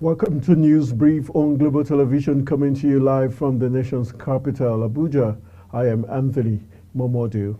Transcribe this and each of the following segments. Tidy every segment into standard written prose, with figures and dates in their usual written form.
Welcome to News Brief on Global Television, coming to you live from the nation's capital, Abuja. I am Anthony Momodu.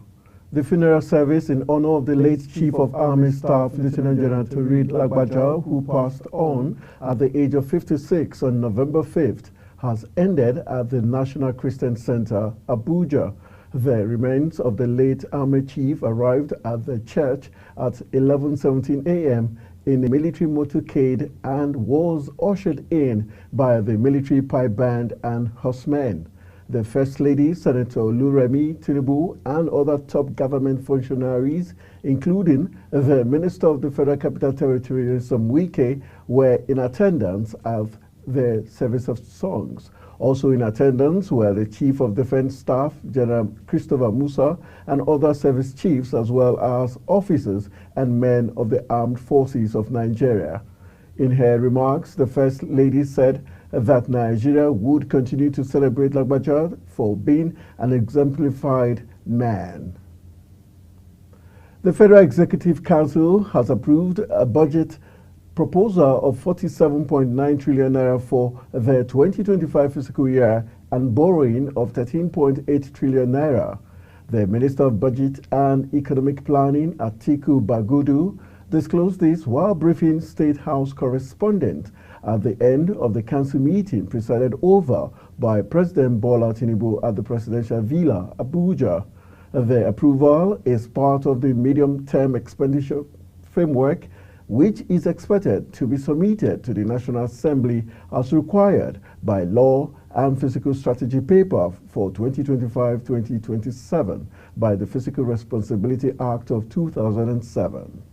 The funeral service in honor of the late Chief of Army Staff, Lieutenant General Taoreed Lagbaja, who passed on at the age of 56 on November 5th, has ended at the National Christian Center, Abuja. The remains of the late Army Chief arrived at the church at 11:17 a.m. in a military motorcade and was ushered in by the military pipe band and horsemen. The First Lady, Senator Oluremi Tinubu, and other top government functionaries, including the Minister of the Federal Capital Territory, Nyesom Wike, were in attendance at the service of songs. Also in attendance were the Chief of Defense Staff, General Christopher Musa, and other service chiefs, as well as officers and men of the Armed Forces of Nigeria. In her remarks, the First Lady said that Nigeria would continue to celebrate Lagbaja for being an exemplified man. The Federal Executive Council has approved a budget proposal of 47.9 trillion naira for the 2025 fiscal year and borrowing of 13.8 trillion naira. The Minister of Budget and Economic Planning, Atiku Bagudu, disclosed this while briefing State House correspondents at the end of the council meeting presided over by President Bola Tinubu at the Presidential Villa, Abuja. The approval is part of the medium-term expenditure framework, which is expected to be submitted to the National Assembly as required by law and Fiscal Strategy Paper for 2025-2027 by the Fiscal Responsibility Act of 2007.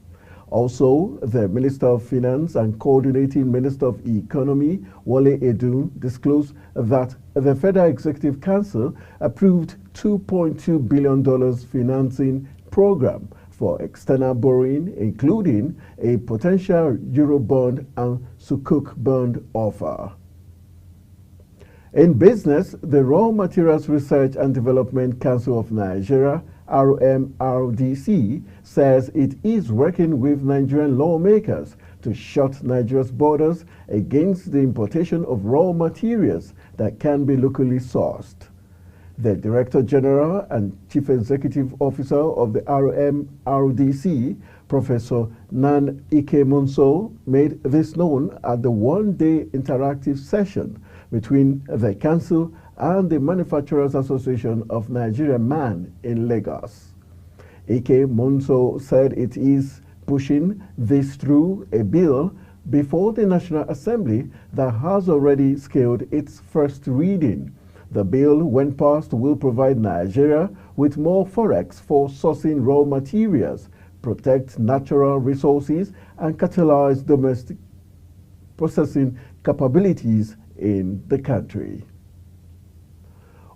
Also, the Minister of Finance and Coordinating Minister of Economy, Wale Edun, disclosed that the Federal Executive Council approved $2.2 billion financing program for external borrowing, including a potential Eurobond and Sukuk bond offer. In business, the Raw Materials Research and Development Council of Nigeria, RMRDC, says it is working with Nigerian lawmakers to shut Nigeria's borders against the importation of raw materials that can be locally sourced. The Director General and Chief Executive Officer of the RMRDC, Professor Nan Ike Monso, made this known at the one-day interactive session between the Council and the Manufacturers Association of Nigeria MAN in Lagos. Ike Monso said it is pushing this through a bill before the National Assembly that has already scaled its first reading. The bill, when passed, will provide Nigeria with more forex for sourcing raw materials, protect natural resources, and catalyze domestic processing capabilities in the country.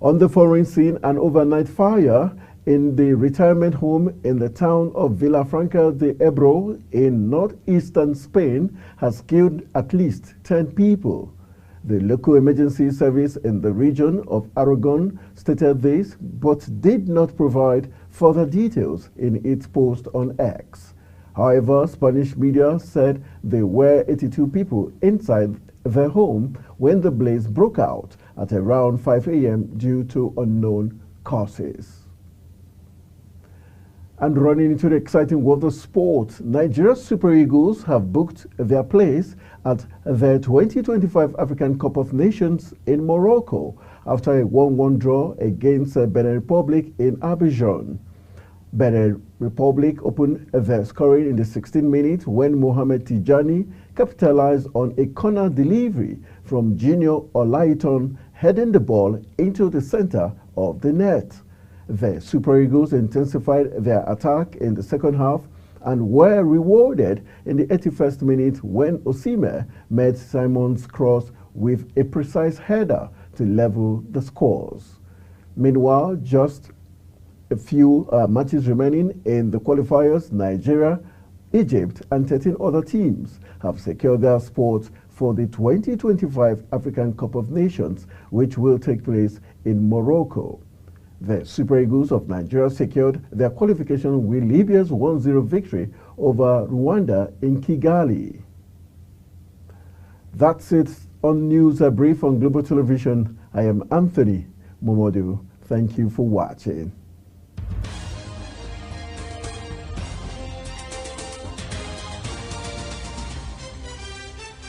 On the foreign scene, an overnight fire in the retirement home in the town of Villafranca de Ebro in northeastern Spain has killed at least 10 people. The local emergency service in the region of Aragon stated this, but did not provide further details in its post on X. However, Spanish media said there were 82 people inside their home when the blaze broke out at around 5 a.m. due to unknown causes. And running into the exciting world of sport, Nigeria's Super Eagles have booked their place at the 2025 African Cup of Nations in Morocco after a 1-1 draw against Benin Republic in Abidjan. Benin Republic opened their scoring in the 16th minute when Mohamed Tijani capitalized on a corner delivery from Junior Olaiton, heading the ball into the center of the net. The Super Eagles intensified their attack in the second half and were rewarded in the 81st minute when Osimhen met Simon's cross with a precise header to level the scores. Meanwhile, just a few matches remaining in the qualifiers, Nigeria, Egypt, and 13 other teams have secured their spots for the 2025 African Cup of Nations, which will take place in Morocco. The Super Eagles of Nigeria secured their qualification with Libya's 1-0 victory over Rwanda in Kigali. That's it on News Brief on Global Television. I am Anthony Momodu. Thank you for watching.